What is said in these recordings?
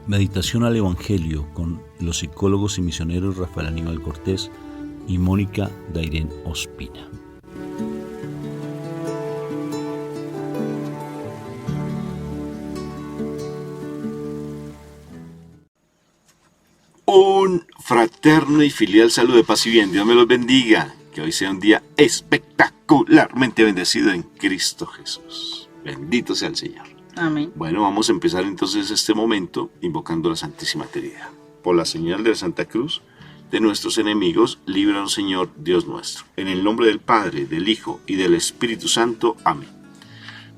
Meditación al Evangelio con los psicólogos y misioneros Rafael Aníbal Cortés y Mónica Dairén Ospina. Un fraterno y filial saludo de paz y bien. Dios me los bendiga. Que hoy sea un día espectacularmente bendecido en Cristo Jesús. Bendito sea el Señor. Amén. Bueno, vamos a empezar entonces este momento invocando la Santísima Trinidad. Por la señal de la Santa Cruz de nuestros enemigos, líbranos, Señor Dios nuestro. En el nombre del Padre, del Hijo y del Espíritu Santo. Amén.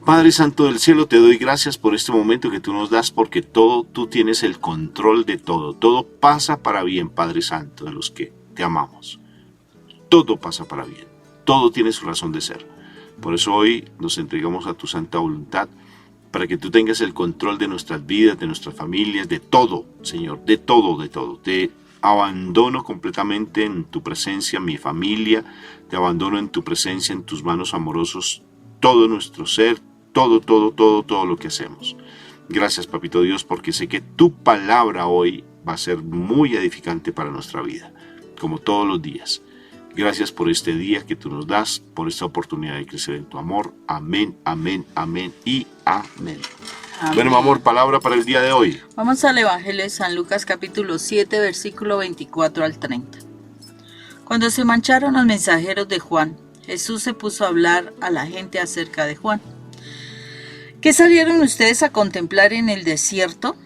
Padre Santo del cielo, te doy gracias por este momento que tú nos das, porque tú tienes el control de todo. Todo pasa para bien, Padre Santo, de los que te amamos. Todo pasa para bien. Todo tiene su razón de ser. Por eso hoy nos entregamos a tu santa voluntad, para que tú tengas el control de nuestras vidas, de nuestras familias, de todo, Señor, de todo, de todo. Te abandono completamente en tu presencia, mi familia, te abandono en tu presencia, en tus manos amorosos, todo nuestro ser, todo lo que hacemos. Gracias, Papito Dios, porque sé que tu palabra hoy va a ser muy edificante para nuestra vida, como todos los días. Gracias por este día que tú nos das, por esta oportunidad de crecer en tu amor. Amén, amén, amén y amén. Amén. Bueno, mi amor, palabra para el día de hoy. Vamos al Evangelio de San Lucas capítulo 7, versículo 24 al 30. Cuando se marcharon los mensajeros de Juan, Jesús se puso a hablar a la gente acerca de Juan. ¿Qué salieron ustedes a contemplar en el desierto?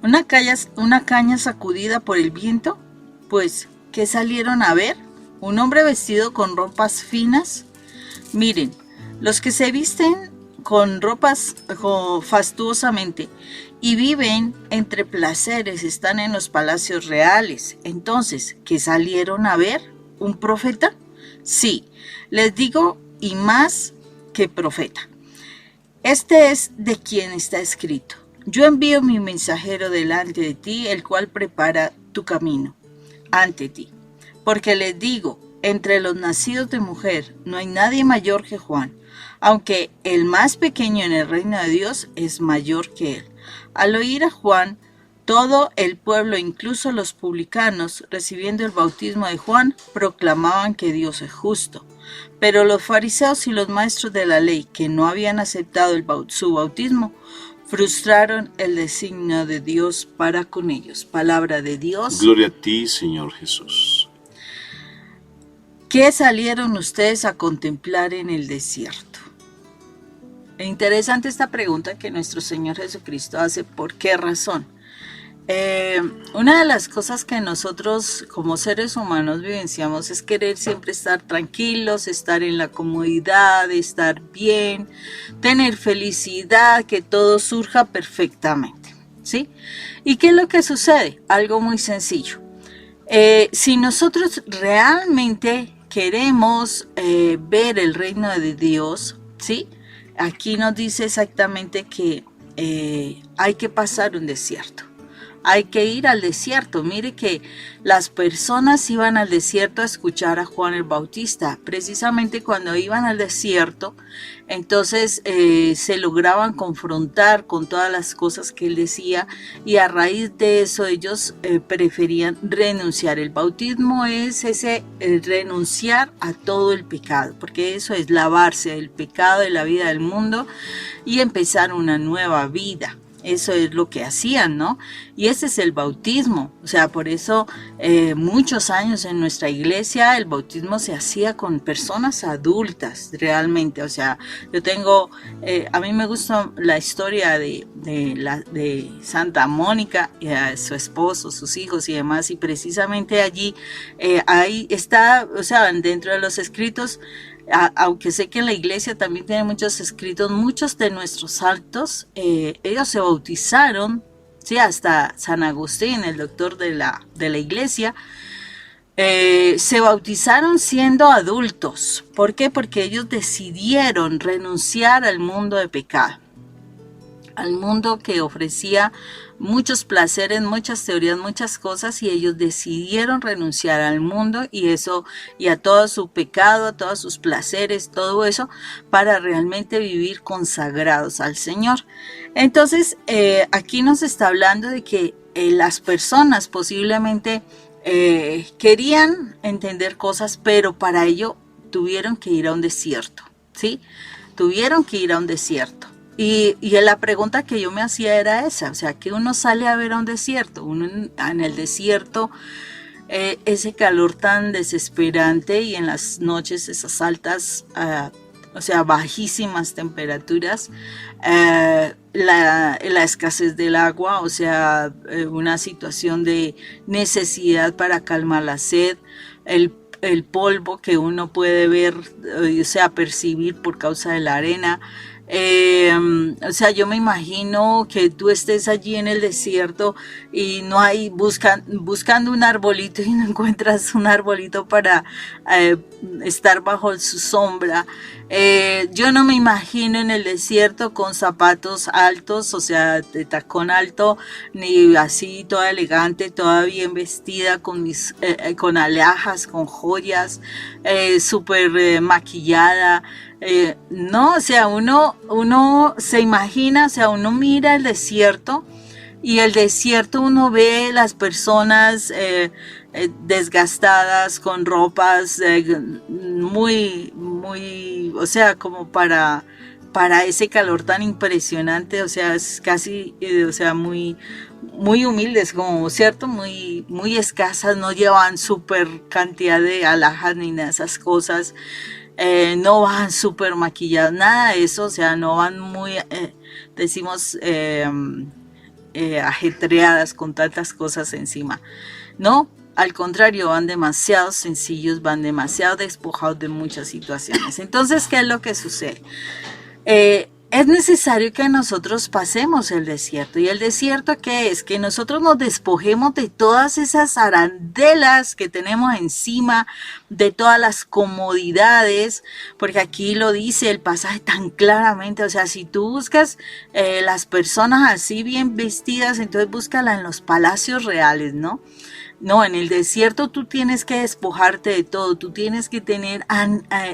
¿Una caña sacudida por el viento? Pues, ¿qué salieron a ver? ¿Un hombre vestido con ropas finas? Miren, los que se visten con ropas fastuosamente y viven entre placeres están en los palacios reales. Entonces, ¿qué salieron a ver? ¿Un profeta? Sí, les digo, y más que profeta. Este es de quien está escrito: yo envío mi mensajero delante de ti, el cual prepara tu camino ante ti. Porque les digo, entre los nacidos de mujer no hay nadie mayor que Juan, aunque el más pequeño en el reino de Dios es mayor que él. Al oír a Juan, todo el pueblo, incluso los publicanos, recibiendo el bautismo de Juan, proclamaban que Dios es justo. Pero los fariseos y los maestros de la ley, que no habían aceptado su bautismo, frustraron el designio de Dios para con ellos. Palabra de Dios. Gloria a ti, Señor Jesús. ¿Qué salieron ustedes a contemplar en el desierto? Es interesante esta pregunta que nuestro Señor Jesucristo hace. ¿Por qué razón? Una de las cosas que nosotros como seres humanos vivenciamos es querer siempre estar tranquilos, estar en la comodidad, estar bien, tener felicidad, que todo surja perfectamente, ¿sí? ¿Y qué es lo que sucede? Algo muy sencillo. Si nosotros realmente queremos ver el reino de Dios, ¿sí? Aquí nos dice exactamente que hay que pasar un desierto. Hay que ir al desierto. Mire que las personas iban al desierto a escuchar a Juan el Bautista. Precisamente cuando iban al desierto, entonces se lograban confrontar con todas las cosas que él decía, y a raíz de eso ellos preferían renunciar. El bautismo es ese renunciar a todo el pecado, porque eso es lavarse del pecado de la vida del mundo y empezar una nueva vida. Eso es lo que hacían, ¿no? Y ese es el bautismo. O sea, por eso muchos años en nuestra iglesia el bautismo se hacía con personas adultas, realmente. O sea, yo tengo, a mí me gusta la historia de Santa Mónica y a su esposo, sus hijos y demás. Y precisamente allí, ahí está, o sea, dentro de los escritos, aunque sé que en la iglesia también tiene muchos escritos, muchos de nuestros santos, ellos se bautizaron, ¿sí? Hasta San Agustín, el doctor de la iglesia, se bautizaron siendo adultos. ¿Por qué? Porque ellos decidieron renunciar al mundo de pecado, al mundo que ofrecía muchos placeres, muchas teorías, muchas cosas, y ellos decidieron renunciar al mundo y eso, y a todo su pecado, a todos sus placeres, todo eso, para realmente vivir consagrados al Señor. Entonces, aquí nos está hablando de que las personas posiblemente querían entender cosas, pero para ello tuvieron que ir a un desierto, ¿sí? Tuvieron que ir a un desierto. Y la pregunta que yo me hacía era esa, o sea, que uno sale a ver a un desierto, uno en el desierto, ese calor tan desesperante y en las noches esas altas, o sea, bajísimas temperaturas, la escasez del agua, o sea, una situación de necesidad para calmar la sed, el polvo que uno puede ver, o sea, percibir por causa de la arena. O sea, yo me imagino que tú estés allí en el desierto y no hay, buscando un arbolito y no encuentras un arbolito para estar bajo su sombra. Yo no me imagino en el desierto con zapatos altos, o sea, de tacón alto, ni así toda elegante, toda bien vestida, con alhajas, con joyas, súper maquillada. No, o sea, uno se imagina, o sea, uno mira el desierto y el desierto uno ve las personas desgastadas con ropas muy, o sea, como para ese calor tan impresionante, o sea, es casi, o sea, muy humildes, como, ¿cierto? Muy escasas, no llevan súper cantidad de alhajas ni nada de esas cosas. No van súper maquillados, nada de eso, o sea, no van muy, decimos, ajetreadas con tantas cosas encima. No, al contrario, van demasiado sencillos, van demasiado despojados de muchas situaciones. Entonces, ¿qué es lo que sucede? Es necesario que nosotros pasemos el desierto. ¿Y el desierto qué es? Que nosotros nos despojemos de todas esas arandelas que tenemos encima, de todas las comodidades, porque aquí lo dice el pasaje tan claramente. O sea, si tú buscas las personas así bien vestidas, entonces búscala en los palacios reales, ¿no? No, en el desierto tú tienes que despojarte de todo, tú tienes que tener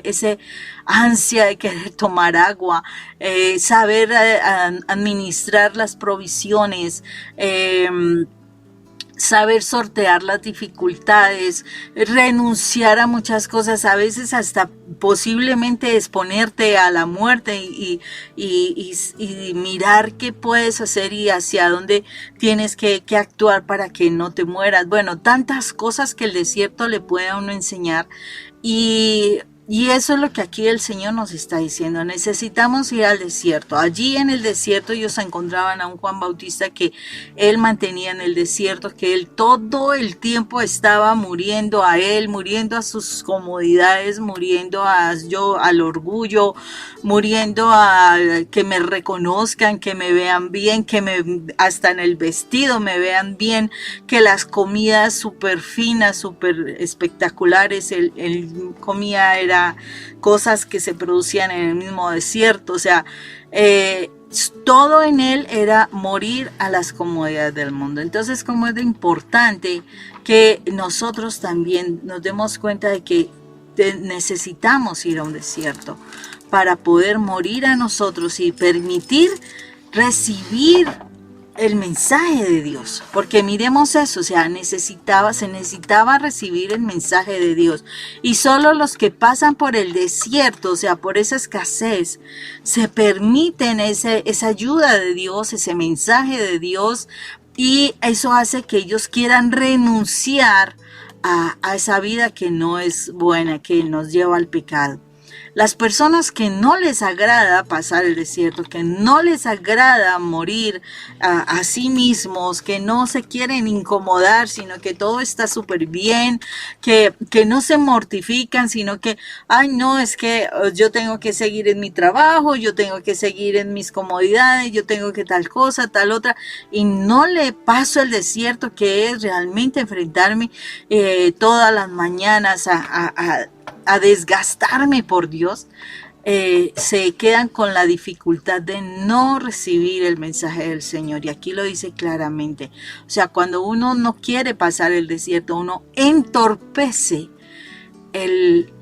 ese ansia de querer tomar agua, saber administrar las provisiones, saber sortear las dificultades, renunciar a muchas cosas, a veces hasta posiblemente exponerte a la muerte y mirar qué puedes hacer y hacia dónde tienes que actuar para que no te mueras. Bueno, tantas cosas que el desierto le puede a uno enseñar y eso es lo que aquí el Señor nos está diciendo. Necesitamos ir al desierto. Allí en el desierto ellos encontraban a un Juan Bautista que él mantenía en el desierto, que él todo el tiempo estaba muriendo a él, muriendo a sus comodidades, muriendo al orgullo, muriendo a que me reconozcan, que me vean bien, hasta en el vestido me vean bien, que las comidas súper finas, súper espectaculares, él comía era cosas que se producían en el mismo desierto, o sea, todo en él era morir a las comodidades del mundo. Entonces, como es de importante que nosotros también nos demos cuenta de que necesitamos ir a un desierto para poder morir a nosotros y permitir recibir el mensaje de Dios, porque miremos eso, o sea, se necesitaba recibir el mensaje de Dios, y solo los que pasan por el desierto, o sea, por esa escasez, se permiten esa ayuda de Dios, ese mensaje de Dios, y eso hace que ellos quieran renunciar a esa vida que no es buena, que nos lleva al pecado. Las personas que no les agrada pasar el desierto, que no les agrada morir a sí mismos, que no se quieren incomodar, sino que todo está súper bien, que no se mortifican, sino que, ay no, es que yo tengo que seguir en mi trabajo, yo tengo que seguir en mis comodidades, yo tengo que tal cosa, tal otra, y no le paso el desierto que es realmente enfrentarme todas las mañanas a desgastarme por Dios, se quedan con la dificultad de no recibir el mensaje del Señor. Y aquí lo dice claramente. O sea, cuando uno no quiere pasar el desierto, uno entorpece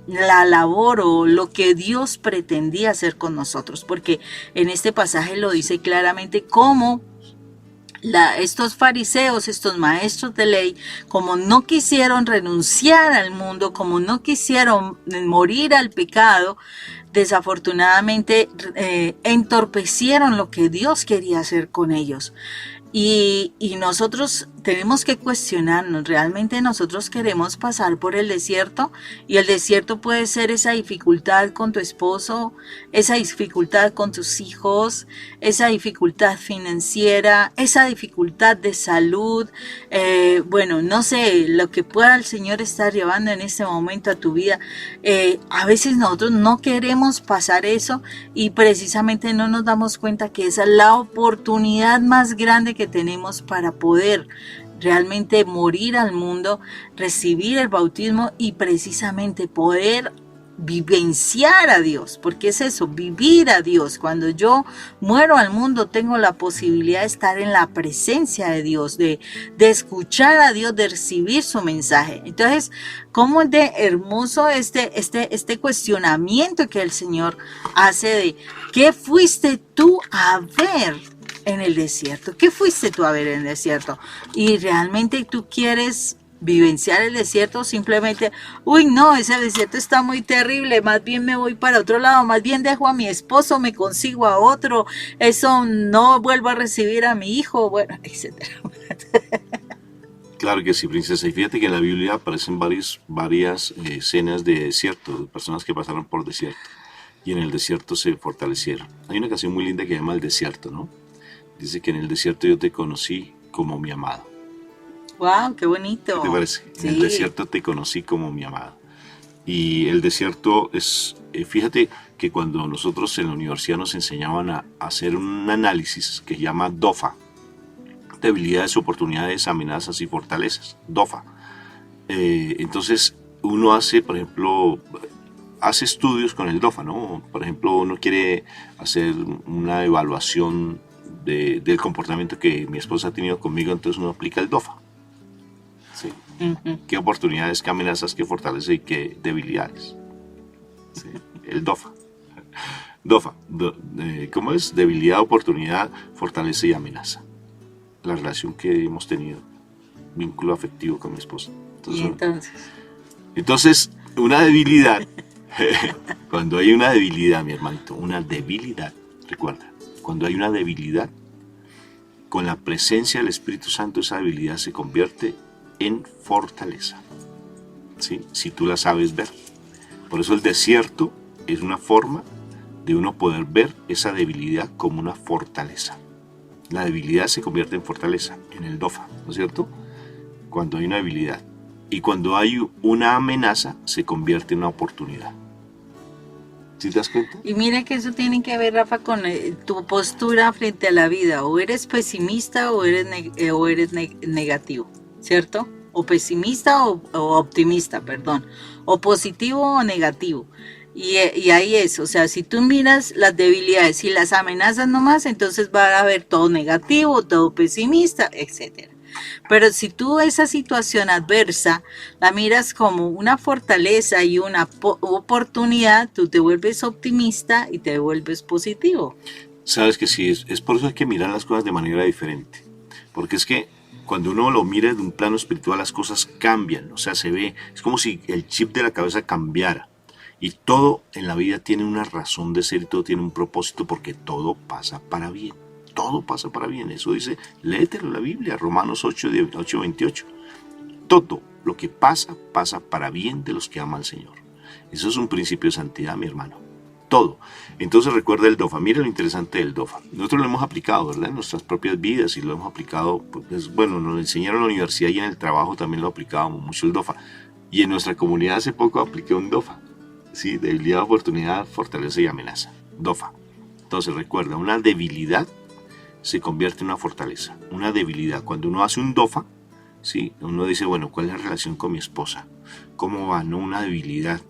la labor o lo que Dios pretendía hacer con nosotros. Porque en este pasaje lo dice claramente cómo estos fariseos, estos maestros de ley, como no quisieron renunciar al mundo, como no quisieron morir al pecado, desafortunadamente entorpecieron lo que Dios quería hacer con ellos. Y nosotros tenemos que cuestionarnos, ¿realmente nosotros queremos pasar por el desierto? Y el desierto puede ser esa dificultad con tu esposo, esa dificultad con tus hijos, esa dificultad financiera, esa dificultad de salud, bueno, no sé, lo que pueda el Señor estar llevando en este momento a tu vida. A veces nosotros no queremos pasar eso y precisamente no nos damos cuenta que esa es la oportunidad más grande que tenemos para poder realmente morir al mundo, recibir el bautismo y precisamente poder vivenciar a Dios, porque es eso, vivir a Dios. Cuando yo muero al mundo tengo la posibilidad de estar en la presencia de Dios, de escuchar a Dios, de recibir su mensaje. Entonces, cómo es de hermoso este cuestionamiento que el Señor hace de ¿qué fuiste tú a ver en el desierto? ¿Qué fuiste tú a ver en el desierto? Y realmente tú quieres vivenciar el desierto, simplemente, uy, no, ese desierto está muy terrible, más bien me voy para otro lado, más bien dejo a mi esposo, me consigo a otro, eso no vuelvo a recibir a mi hijo, bueno, etcétera. Claro que sí, princesa. Y fíjate que en la Biblia aparecen varias escenas de desierto, de personas que pasaron por desierto y en el desierto se fortalecieron. Hay una canción muy linda que se llama El Desierto, ¿no? Dice que en el desierto yo te conocí como mi amado. Wow, qué bonito. ¿Qué te parece? Sí. En el desierto te conocí como mi amado. Y el desierto es, fíjate que cuando nosotros en la universidad nos enseñaban a hacer un análisis que se llama DOFA, debilidades, oportunidades, amenazas y fortalezas, DOFA. Entonces uno hace, por ejemplo, hace estudios con el DOFA, ¿no? Por ejemplo, uno quiere hacer una evaluación del comportamiento que mi esposa ha tenido conmigo, entonces uno aplica el DOFA. Sí. Uh-huh. ¿Qué oportunidades, qué amenazas, qué fortalezas y qué debilidades? Sí. El DOFA. DOFA. ¿Cómo es? Debilidad, oportunidad, fortaleza y amenaza. La relación que hemos tenido, vínculo afectivo con mi esposa. Entonces, una debilidad, cuando hay una debilidad, mi hermanito, una debilidad, recuerda, cuando hay una debilidad, con la presencia del Espíritu Santo, esa debilidad se convierte en fortaleza. ¿Sí? Si tú la sabes ver. Por eso el desierto es una forma de uno poder ver esa debilidad como una fortaleza. La debilidad se convierte en fortaleza, en el DOFA, ¿no es cierto? Cuando hay una debilidad. Y cuando hay una amenaza, se convierte en una oportunidad. ¿Sí te das cuenta? Y mira que eso tiene que ver, Rafa, con tu postura frente a la vida. O eres pesimista o eres negativo, ¿cierto? O pesimista o optimista, perdón. O positivo o negativo. Y ahí es, o sea, si tú miras las debilidades y las amenazas nomás, entonces va a haber todo negativo, todo pesimista, etcétera. Pero si tú esa situación adversa la miras como una fortaleza y una oportunidad, tú te vuelves optimista y te vuelves positivo. Sabes que sí, es por eso hay que mirar las cosas de manera diferente. Porque es que cuando uno lo mira de un plano espiritual, las cosas cambian, o sea, se ve, es como si el chip de la cabeza cambiara. Y todo en la vida tiene una razón de ser y todo tiene un propósito porque todo pasa para bien. Todo pasa para bien. Eso dice, léetelo en la Biblia, Romanos 8:28. Todo lo que pasa, pasa para bien de los que aman al Señor. Eso es un principio de santidad, mi hermano. Todo. Entonces recuerda el DOFA. Mira lo interesante del DOFA. Nosotros lo hemos aplicado, ¿verdad? En nuestras propias vidas y lo hemos aplicado, pues, bueno, nos lo enseñaron en la universidad y en el trabajo también lo aplicábamos mucho el DOFA. Y en nuestra comunidad hace poco apliqué un DOFA. Sí, debilidad, oportunidad, fortaleza y amenaza. DOFA. Entonces recuerda, una debilidad se convierte en una fortaleza. Una debilidad. Cuando uno hace un DOFA, ¿sí? Uno dice, bueno, ¿cuál es la relación con mi esposa? ¿Cómo va? No, una debilidad.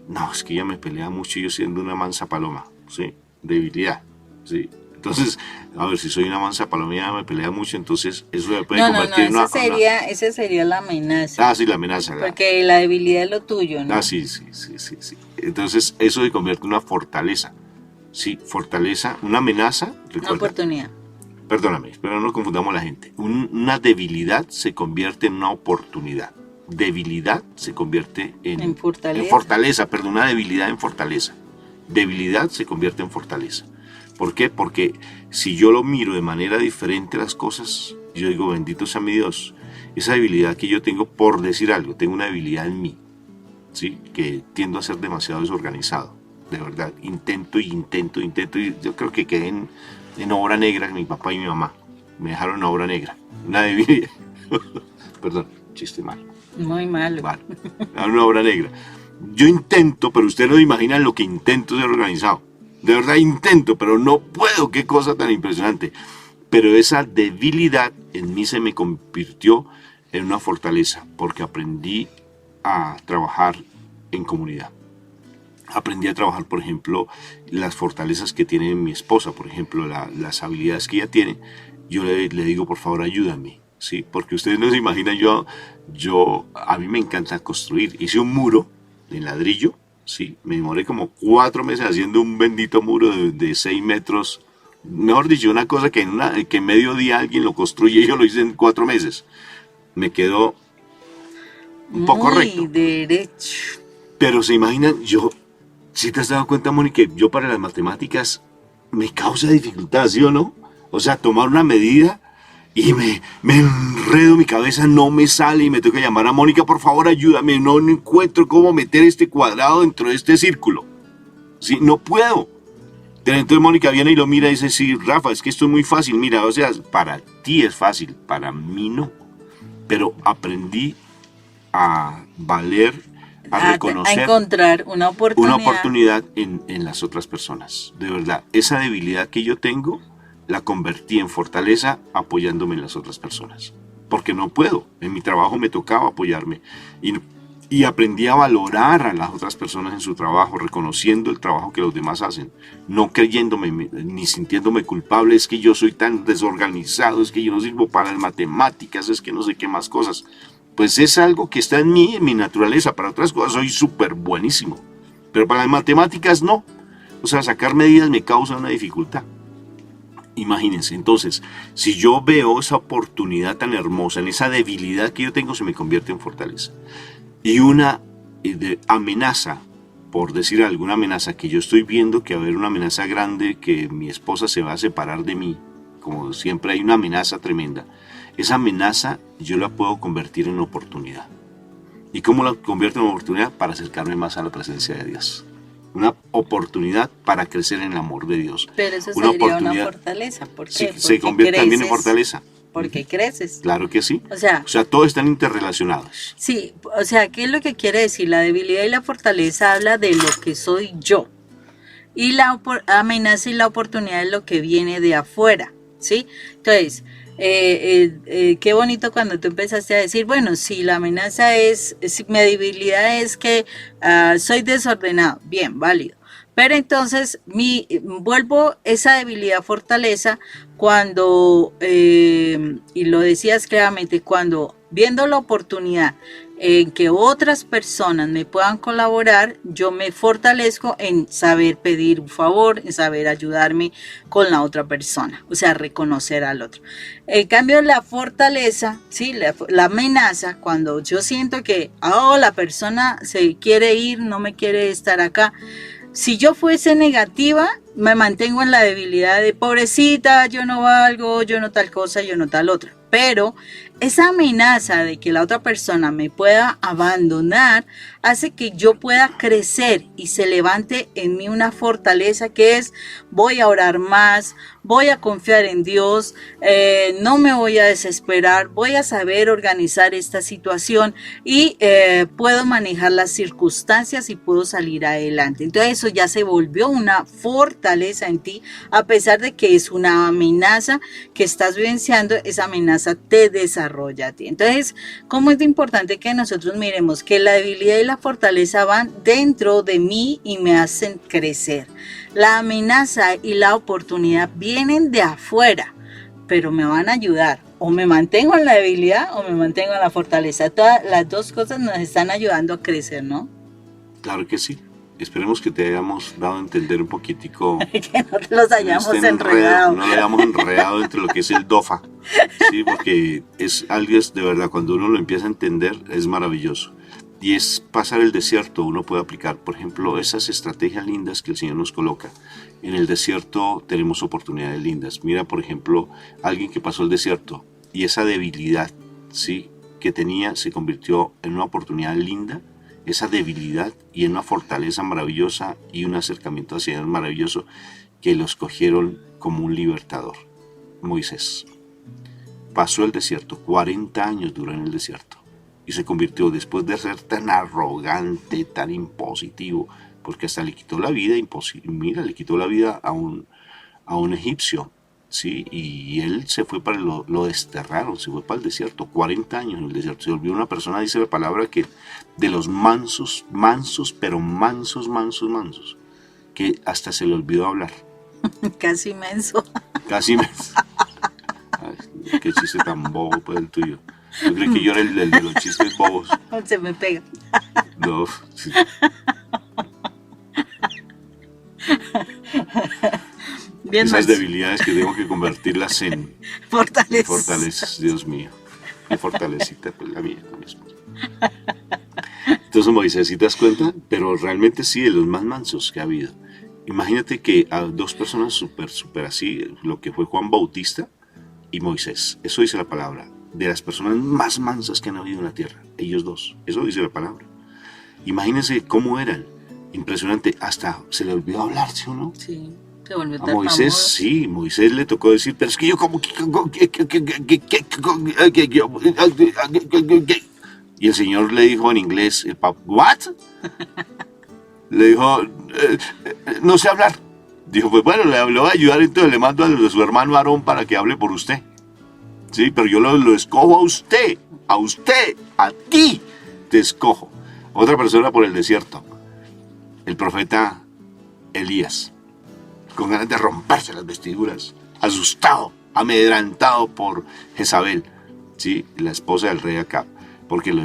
No, es que ella me pelea mucho y yo siendo una mansa paloma. ¿Sí? Debilidad. ¿Sí? Entonces, a ver, si soy una mansa paloma y ella me pelea mucho, entonces eso se puede convertir en una... Esa sería la amenaza. Ah, sí, la amenaza. Porque la debilidad es lo tuyo, ¿no? Ah, sí. Entonces, eso se convierte en una fortaleza. Sí, fortaleza, una amenaza. Recuerda, una oportunidad. Perdóname, pero no confundamos a la gente. Una debilidad se convierte en una oportunidad. Debilidad se convierte En fortaleza. en fortaleza, perdón, una debilidad en fortaleza. Debilidad se convierte en fortaleza. ¿Por qué? Porque si yo lo miro de manera diferente las cosas, yo digo, bendito sea mi Dios. Esa debilidad que yo tengo, por decir algo, tengo una debilidad en mí, ¿sí? Que tiendo a ser demasiado desorganizado. De verdad, intento y yo creo que quedé en obra negra, mi papá y mi mamá. Me dejaron en obra negra. Una debilidad. Perdón, chiste malo. Muy malo. Vale, una obra negra. Yo intento, pero ustedes no imaginan lo que intento ser organizado. De verdad intento, pero no puedo. Qué cosa tan impresionante. Pero esa debilidad en mí se me convirtió en una fortaleza, porque aprendí a trabajar en comunidad. Aprendí a trabajar, por ejemplo, las fortalezas que tiene mi esposa, por ejemplo, las habilidades que ella tiene. Yo le digo, por favor, ayúdame, ¿sí? Porque ustedes no se imaginan, a mí me encanta construir. Hice un muro en ladrillo, ¿sí? Me demoré como 4 meses haciendo un bendito muro de 6 metros. Mejor dicho, una cosa que en medio día alguien lo construye y yo lo hice en 4 meses. Me quedó un poco recto. Muy derecho. Pero se imaginan, si te has dado cuenta, Mónica, yo para las matemáticas me causa dificultad, ¿sí o no? O sea, tomar una medida y me enredo mi cabeza, no me sale y me tengo que llamar a Mónica, por favor ayúdame, no encuentro cómo meter este cuadrado dentro de este círculo. ¿Sí? No puedo. Entonces Mónica viene y lo mira y dice, sí, Rafa, es que esto es muy fácil, mira, o sea, para ti es fácil, para mí no. Pero aprendí a valer, a reconocer, a encontrar una oportunidad en las otras personas. De verdad, esa debilidad que yo tengo, la convertí en fortaleza apoyándome en las otras personas. Porque no puedo, en mi trabajo me tocaba apoyarme. Y aprendí a valorar a las otras personas en su trabajo, reconociendo el trabajo que los demás hacen, no creyéndome ni sintiéndome culpable, es que yo soy tan desorganizado, es que yo no sirvo para las matemáticas, es que no sé qué más cosas. Pues es algo que está en mí, en mi naturaleza. Para otras cosas soy súper buenísimo, pero para las matemáticas no. O sea, sacar medidas me causa una dificultad. Imagínense, entonces, si yo veo esa oportunidad tan hermosa, en esa debilidad que yo tengo, se me convierte en fortaleza. Y una amenaza, por decir alguna amenaza que yo estoy viendo, que va a haber una amenaza grande, que mi esposa se va a separar de mí, como siempre hay una amenaza tremenda. Esa amenaza yo la puedo convertir en oportunidad. ¿Y cómo la convierto en oportunidad? Para acercarme más a la presencia de Dios. Una oportunidad para crecer en el amor de Dios. Pero eso sería una fortaleza. ¿Por qué? Se convierte también en fortaleza. Porque creces. Claro que sí. O sea, todos están interrelacionados. Sí, o sea, ¿qué es lo que quiere decir? La debilidad y la fortaleza habla de lo que soy yo. Y la amenaza y la oportunidad es lo que viene de afuera, ¿sí? Entonces, qué bonito cuando tú empezaste a decir, bueno, si la amenaza si mi debilidad es que soy desordenado, bien, válido. Pero entonces vuelvo esa debilidad fortaleza cuando, y lo decías claramente, cuando viendo la oportunidad en que otras personas me puedan colaborar, yo me fortalezco en saber pedir un favor, en saber ayudarme con la otra persona, o sea, reconocer al otro. En cambio, la fortaleza, ¿sí? La amenaza, cuando yo siento que la persona se quiere ir, no me quiere estar acá, si yo fuese negativa, me mantengo en la debilidad de pobrecita, yo no valgo, yo no tal cosa, yo no tal otra. Pero esa amenaza de que la otra persona me pueda abandonar hace que yo pueda crecer y se levante en mí una fortaleza que es: voy a orar más, voy a confiar en Dios, no me voy a desesperar, voy a saber organizar esta situación y puedo manejar las circunstancias y puedo salir adelante. Entonces eso ya se volvió una fortaleza en ti, a pesar de que es una amenaza que estás vivenciando, esa amenaza te desarrolla a ti. Entonces, ¿cómo es importante que nosotros miremos que la debilidad y la fortaleza van dentro de mí y me hacen crecer? La amenaza y la oportunidad vienen de afuera, pero me van a ayudar. O me mantengo en la debilidad o me mantengo en la fortaleza. Todas las dos cosas nos están ayudando a crecer, ¿no? Claro que sí. Esperemos que te hayamos dado a entender un poquitico. Que no los hayamos este enredado. No lo hayamos enredado entre lo que es el DOFA. Sí, porque es algo de verdad, cuando uno lo empieza a entender, es maravilloso. Y es pasar el desierto, uno puede aplicar, por ejemplo, esas estrategias lindas que el Señor nos coloca. En el desierto tenemos oportunidades lindas. Mira, por ejemplo, alguien que pasó el desierto y esa debilidad, ¿sí?, que tenía se convirtió en una oportunidad linda, esa debilidad y en una fortaleza maravillosa y un acercamiento hacia Dios maravilloso que lo escogieron como un libertador. Moisés pasó el desierto, 40 años duró en el desierto y se convirtió, después de ser tan arrogante, tan impositivo, porque hasta le quitó la vida, mira, le quitó la vida a un egipcio, ¿sí? Y él se fue lo desterraron, se fue para el desierto, 40 años en el desierto, se volvió una persona, dice la palabra, que de los mansos, pero mansos, que hasta se le olvidó hablar. Casi menso. Casi menso. Ay, qué chiste tan bobo pues el tuyo. Yo creo que yo era el de los chistes bobos. Se me pega. No, sí. Bien, Esas Max. debilidades que tengo que convertirlas en fortalezas, Dios mío. Y fortalecita, pues la mía, con mi esposa. Entonces, Moisés, ¿sí te das cuenta? Pero realmente sí, de los más mansos que ha habido. Imagínate que a dos personas súper así, lo que fue Juan Bautista y Moisés. Eso dice la palabra. De las personas más mansas que han habido en la tierra. Ellos dos. Eso dice la palabra. Imagínense cómo eran. Impresionante. Hasta se le olvidó hablar, ¿sí o no? Sí, se volvió A tan Moisés, famoso. sí, Moisés le tocó decir, pero es que yo como y el Señor le dijo en inglés, el Papa, ¿what? Le dijo, no sé hablar. Dijo, pues bueno, le voy a ayudar, entonces le mando a su hermano Aarón para que hable por usted. Sí, pero yo lo escojo a usted, a ti te escojo. Otra persona por el desierto, el profeta Elías, con ganas de romperse las vestiduras, asustado, amedrantado por Jezabel, ¿sí?, la esposa del rey Acab, porque lo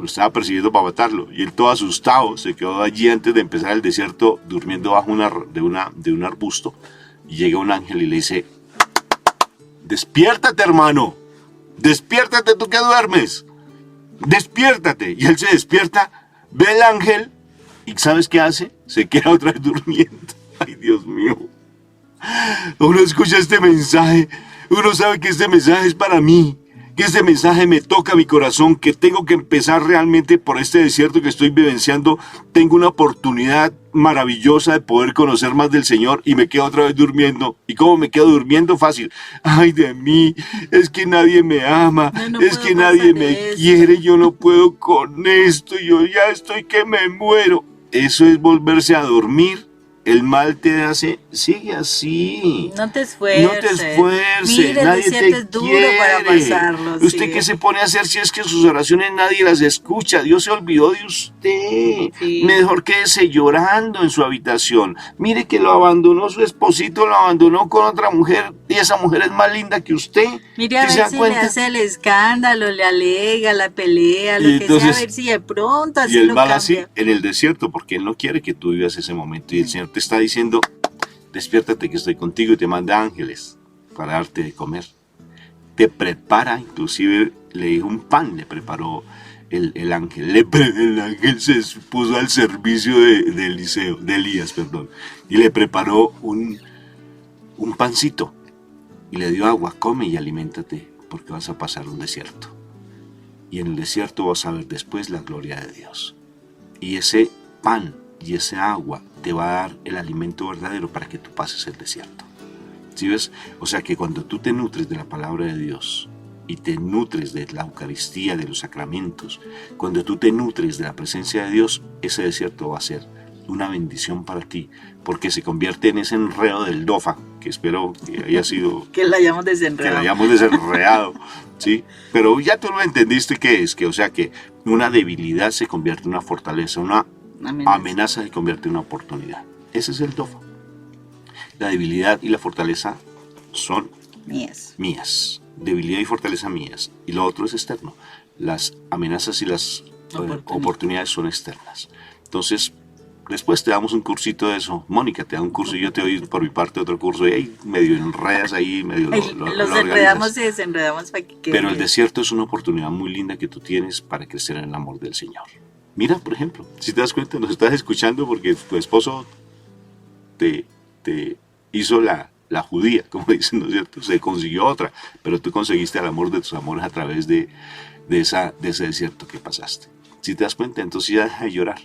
estaba persiguiendo para matarlo, y él todo asustado se quedó allí antes de empezar el desierto durmiendo bajo de un arbusto, y llega un ángel y le dice, despiértate, hermano, despiértate, tú que duermes, despiértate. Y él se despierta, ve el ángel y ¿sabes qué hace? Se queda otra vez durmiendo. Ay, Dios mío. Uno escucha este mensaje, uno sabe que este mensaje es para mí, que este mensaje me toca mi corazón, que tengo que empezar realmente por este desierto que estoy vivenciando. Tengo una oportunidad maravillosa de poder conocer más del Señor y me quedo otra vez durmiendo. ¿Y cómo me quedo durmiendo? Fácil. Ay, de mí, es que nadie me ama, No es puedo que nadie pasar me esto. quiere, yo no puedo con esto, yo ya estoy que me muero. Eso es volverse a dormir. El mal te hace, sigue así. No te esfuerces. No te esfuerces, Mire, el nadie te desierto es duro quiere. para pasarlo. ¿Usted sí. qué se pone a hacer si es que sus oraciones nadie las escucha? Dios se olvidó de usted. Sí. Mejor quédese llorando en su habitación. Mire que lo abandonó su esposito, lo abandonó con otra mujer y esa mujer es más linda que usted. Mire a ¿Sí se ver da si cuenta? le hace el escándalo, le alega, la pelea, Y lo que entonces- sea, a ver si de pronto así Y el lo mal cambia. así en el desierto, porque Él no quiere que tú vivas ese momento. Y el Señor te está diciendo, despiértate que estoy contigo, y te manda ángeles para darte de comer. Te prepara, inclusive le dijo un pan, le preparó el ángel. El ángel se puso al servicio de Elías, y le preparó un pancito y le dio agua, come y aliméntate, porque vas a pasar un desierto. Y en el desierto vas a ver después la gloria de Dios. Y ese pan y ese agua te va a dar el alimento verdadero para que tú pases el desierto. ¿Sí ves? O sea que cuando tú te nutres de la palabra de Dios y te nutres de la Eucaristía, de los sacramentos, cuando tú te nutres de la presencia de Dios, ese desierto va a ser una bendición para ti, porque se convierte en ese enredo del DOFA, que espero que haya sido... Que la hayamos que desenredado. la hayamos desenredado, ¿sí? Pero ya tú lo entendiste que es, que o sea que una debilidad se convierte en una fortaleza, una amenaza se convierte en una oportunidad. Ese es el DOFA. La debilidad y la fortaleza son mías. Debilidad y fortaleza mías. Y lo otro es externo. Las amenazas y las oportunidades son externas. Entonces, Después te damos un cursito de eso. Mónica te da un curso y yo te doy por mi parte otro curso. Y ahí medio enredas ahí, medio Los lo enredamos organizas. y desenredamos para que quede Pero el bien. desierto es una oportunidad muy linda que tú tienes para crecer en el amor del Señor. Mira, por ejemplo, si te das cuenta, nos estás escuchando porque tu esposo te hizo la judía, como dicen, ¿no es cierto? Se consiguió otra, pero tú conseguiste el amor de tus amores a través de ese desierto que pasaste. Si te das cuenta, entonces ya deja de llorar.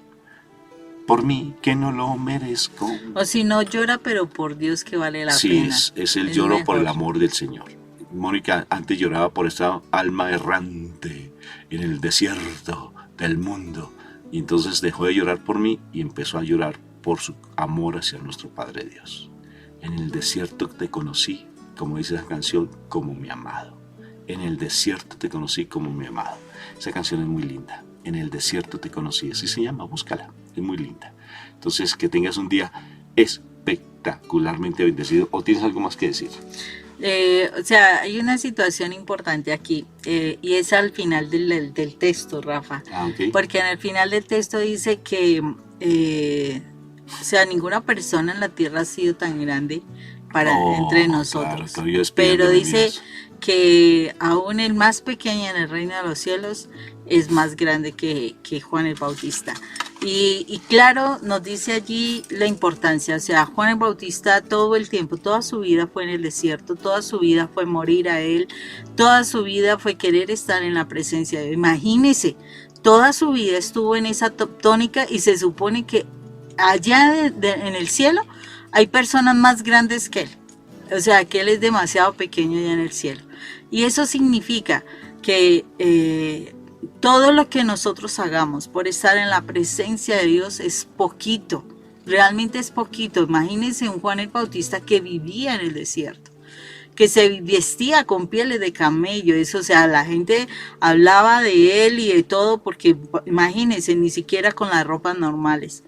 Por mí, que no lo merezco. O si no, llora, pero por Dios que vale la Sí, pena. es el lloro por el mejor. amor del Señor. Mónica antes lloraba por esta alma errante en el desierto del mundo. Y entonces dejó de llorar por mí y empezó a llorar por su amor hacia nuestro Padre Dios. En el desierto te conocí, como dice esa canción, como mi amado. En el desierto te conocí como mi amado. Esa canción es muy linda. En el desierto te conocí, así se llama, búscala, es muy linda. Entonces, que tengas un día espectacularmente bendecido. ¿O tienes algo más que decir? O sea, hay una situación importante aquí y es al final del texto, Rafa. Ok. Porque en el final del texto dice que, o sea, ninguna persona en la tierra ha sido tan grande entre nosotros. Claro, yo Pero despidiéndome, dice mira. que aún el más pequeño en el reino de los cielos es más grande que Juan el Bautista. Y claro, nos dice allí la importancia, o sea, Juan el Bautista todo el tiempo, toda su vida fue en el desierto, toda su vida fue morir a él, toda su vida fue querer estar en la presencia de Dios. Imagínense, toda su vida estuvo en esa tónica y se supone que allá en el cielo hay personas más grandes que él. O sea, que él es demasiado pequeño allá en el cielo. Y eso significa que todo lo que nosotros hagamos por estar en la presencia de Dios es poquito. Realmente es poquito. Imagínense un Juan el Bautista que vivía en el desierto, que se vestía con pieles de camello. Eso, o sea, la gente hablaba de él y de todo, porque imagínense, ni siquiera con las ropas normales.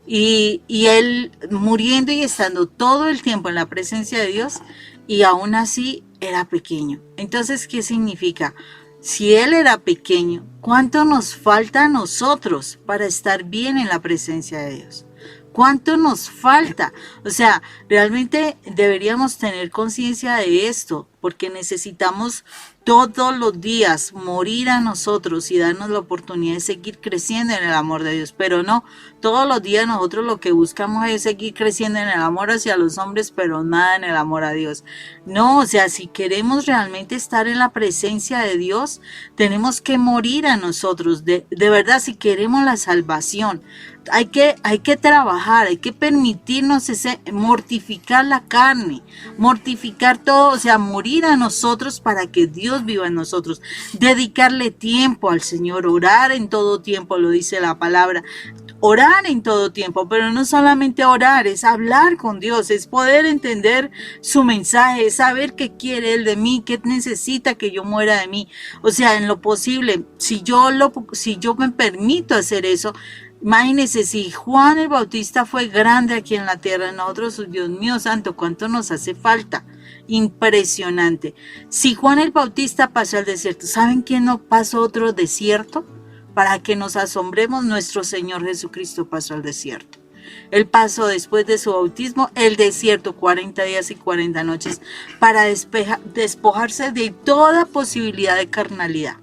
Y él muriendo y estando todo el tiempo en la presencia de Dios, y aún así era pequeño. Entonces, ¿qué significa? Si él era pequeño, ¿cuánto nos falta a nosotros para estar bien en la presencia de Dios? ¿Cuánto nos falta? O sea, realmente deberíamos tener conciencia de esto, porque necesitamos todos los días morir a nosotros y darnos la oportunidad de seguir creciendo en el amor de Dios. Pero no, todos los días nosotros lo que buscamos es seguir creciendo en el amor hacia los hombres, pero nada en el amor a Dios. No, o sea, si queremos realmente estar en la presencia de Dios, tenemos que morir a nosotros. De verdad, si queremos la salvación, hay que trabajar, hay que permitirnos mortificar la carne, mortificar todo, o sea, morir a nosotros para que Dios viva en nosotros, dedicarle tiempo al Señor, orar en todo tiempo, lo dice la palabra. Orar en todo tiempo, pero no solamente orar, es hablar con Dios, es poder entender su mensaje, es saber qué quiere Él de mí, qué necesita que yo muera de mí. O sea, en lo posible, si yo me permito hacer eso, imagínense, si Juan el Bautista fue grande aquí en la tierra, nosotros, Dios mío santo, cuánto nos hace falta. Impresionante. Si Juan el Bautista pasó al desierto, ¿saben quién no pasó otro desierto? Para que nos asombremos, nuestro Señor Jesucristo pasó al desierto. Él pasó después de su bautismo el desierto 40 días y 40 noches para despojarse de toda posibilidad de carnalidad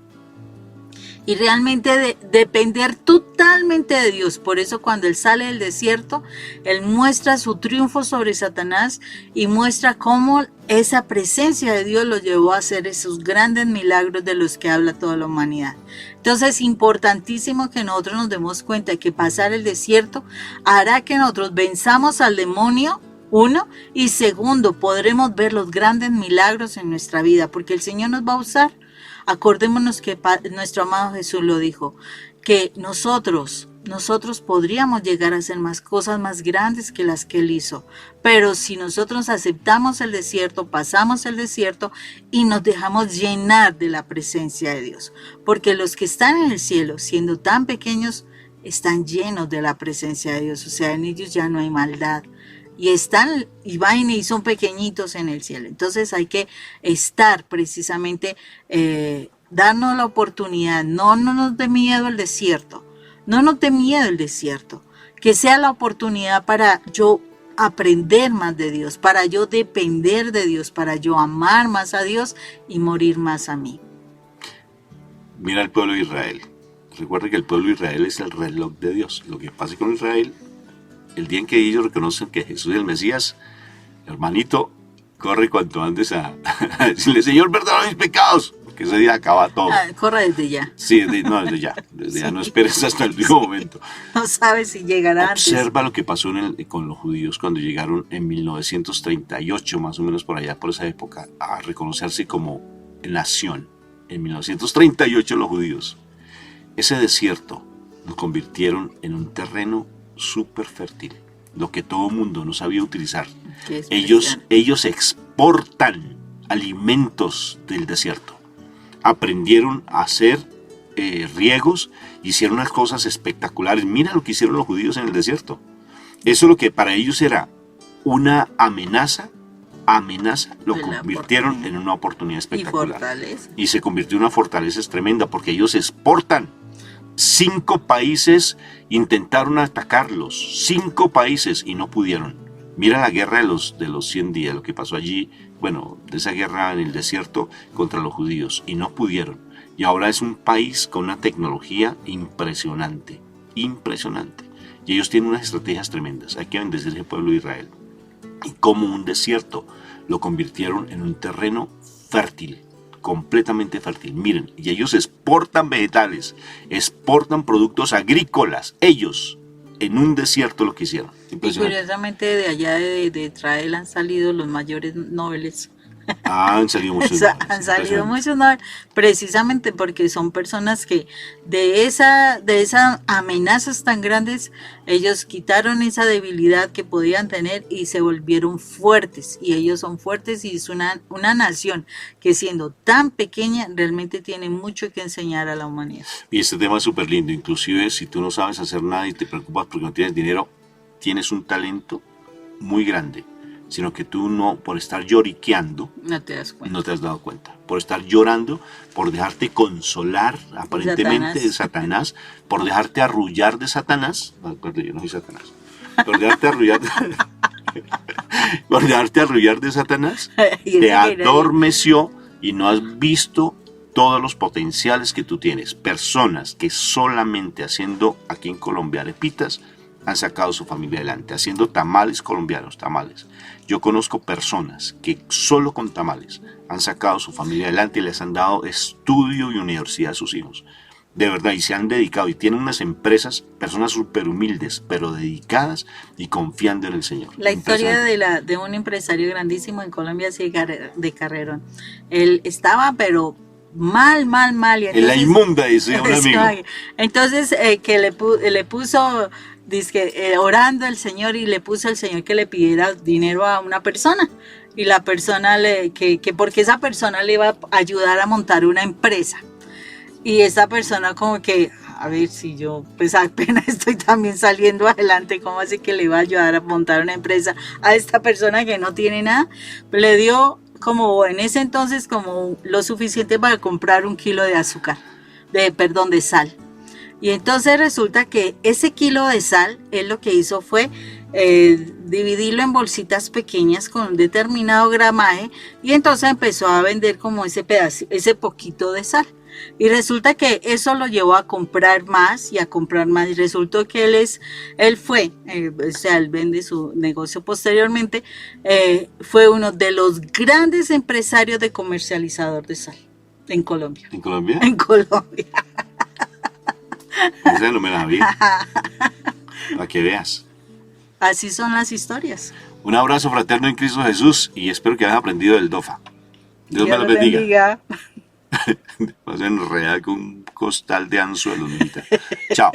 y realmente depender totalmente de Dios. Por eso cuando Él sale del desierto, Él muestra su triunfo sobre Satanás y muestra cómo esa presencia de Dios lo llevó a hacer esos grandes milagros de los que habla toda la humanidad. Entonces es importantísimo que nosotros nos demos cuenta de que pasar el desierto hará que nosotros venzamos al demonio, uno, y segundo, podremos ver los grandes milagros en nuestra vida, porque el Señor nos va a usar. Acordémonos que nuestro amado Jesús lo dijo, que nosotros podríamos llegar a hacer más cosas más grandes que las que Él hizo. Pero si nosotros aceptamos el desierto, pasamos el desierto y nos dejamos llenar de la presencia de Dios. Porque los que están en el cielo, siendo tan pequeños, están llenos de la presencia de Dios. O sea, en ellos ya no hay maldad. Y van y son pequeñitos en el cielo. Entonces hay que estar precisamente, darnos la oportunidad, no nos dé miedo el desierto, no nos dé miedo el desierto, que sea la oportunidad para yo aprender más de Dios, para yo depender de Dios, para yo amar más a Dios y morir más a mí. Mira el pueblo de Israel. Recuerda que el pueblo de Israel es el reloj de Dios. Lo que pasa con Israel, el día en que ellos reconocen que Jesús es el Mesías, hermanito, corre cuanto antes a decirle, Señor, perdona mis pecados, porque ese día acaba todo. Corre desde ya. Sí, desde ya, desde ya, no esperes hasta el último momento. No sabes si llegará Observa lo que pasó con los judíos cuando llegaron en 1938, más o menos por allá, por esa época, a reconocerse como nación. En 1938 los judíos, ese desierto lo convirtieron en un terreno súper fértil, lo que todo mundo no sabía utilizar. Ellos exportan alimentos del desierto. Aprendieron a hacer riegos, hicieron unas cosas espectaculares. Mira lo que hicieron los judíos en el desierto. Eso lo que para ellos era una amenaza, lo convirtieron en una oportunidad espectacular. Y se convirtió en una fortaleza tremenda porque ellos exportan. 5 países intentaron atacarlos, 5 países, y no pudieron. Mira la guerra de los 100 días, lo que pasó allí, bueno, de esa guerra en el desierto contra los judíos, y no pudieron. Y ahora es un país con una tecnología impresionante, impresionante. Y ellos tienen unas estrategias tremendas. Hay que bendecir ese pueblo de Israel. Y como un desierto lo convirtieron en un terreno fértil, completamente fértil. Miren, y ellos exportan vegetales, exportan productos agrícolas, ellos en un desierto lo que hicieron. Y curiosamente de allá de Israel han salido los mayores nobeles. Han salido muchos Nobel. Han salido muchos Nobel, precisamente porque son personas que de esas amenazas tan grandes, ellos quitaron esa debilidad que podían tener y se volvieron fuertes. Y ellos son fuertes y es una nación que siendo tan pequeña realmente tiene mucho que enseñar a la humanidad. Y este tema es súper lindo, inclusive si tú no sabes hacer nada y te preocupas porque no tienes dinero, tienes un talento muy grande. Sino que tú no, por estar lloriqueando, no te das cuenta. No te has dado cuenta. Por estar llorando, por dejarte consolar aparentemente de Satanás, por dejarte arrullar de Satanás. No, yo no soy Satanás. Por dejarte arrullar por dejarte arrullar de Satanás, te adormeció y no has visto todos los potenciales que tú tienes. Personas que solamente haciendo aquí en Colombia arepitas han sacado su familia adelante, haciendo tamales colombianos, tamales. Yo conozco personas que solo con tamales han sacado su familia adelante y les han dado estudio y universidad a sus hijos. De verdad, y se han dedicado y tienen unas empresas, personas súper humildes, pero dedicadas y confiando en el Señor. La historia de un empresario grandísimo en Colombia, de Carrerón. Él estaba, pero mal. Y entonces, en la inmunda, dice un amigo. Entonces, que le puso... Dice orando al Señor y le puso al Señor que le pidiera dinero a una persona y la persona porque esa persona le iba a ayudar a montar una empresa y esa persona como que a ver si yo pues apenas estoy también saliendo adelante, ¿cómo así que le iba a ayudar a montar una empresa a esta persona que no tiene nada? Le dio como en ese entonces como lo suficiente para comprar 1 kilo de azúcar, de sal. Y entonces resulta que ese kilo de sal, él lo que hizo fue dividirlo en bolsitas pequeñas con un determinado gramaje y entonces empezó a vender como ese poquito de sal. Y resulta que eso lo llevó a comprar más y a comprar más. Y resultó que él vende su negocio posteriormente, fue uno de los grandes empresarios de comercializador de sal en Colombia. ¿En Colombia? En Colombia. Esa no me la vi. Para que veas. Así son las historias. Un abrazo fraterno en Cristo Jesús y espero que hayas aprendido del DOFA. Dios me lo bendiga. Vas a enredar con un costal de anzuelos, niñita. Chao.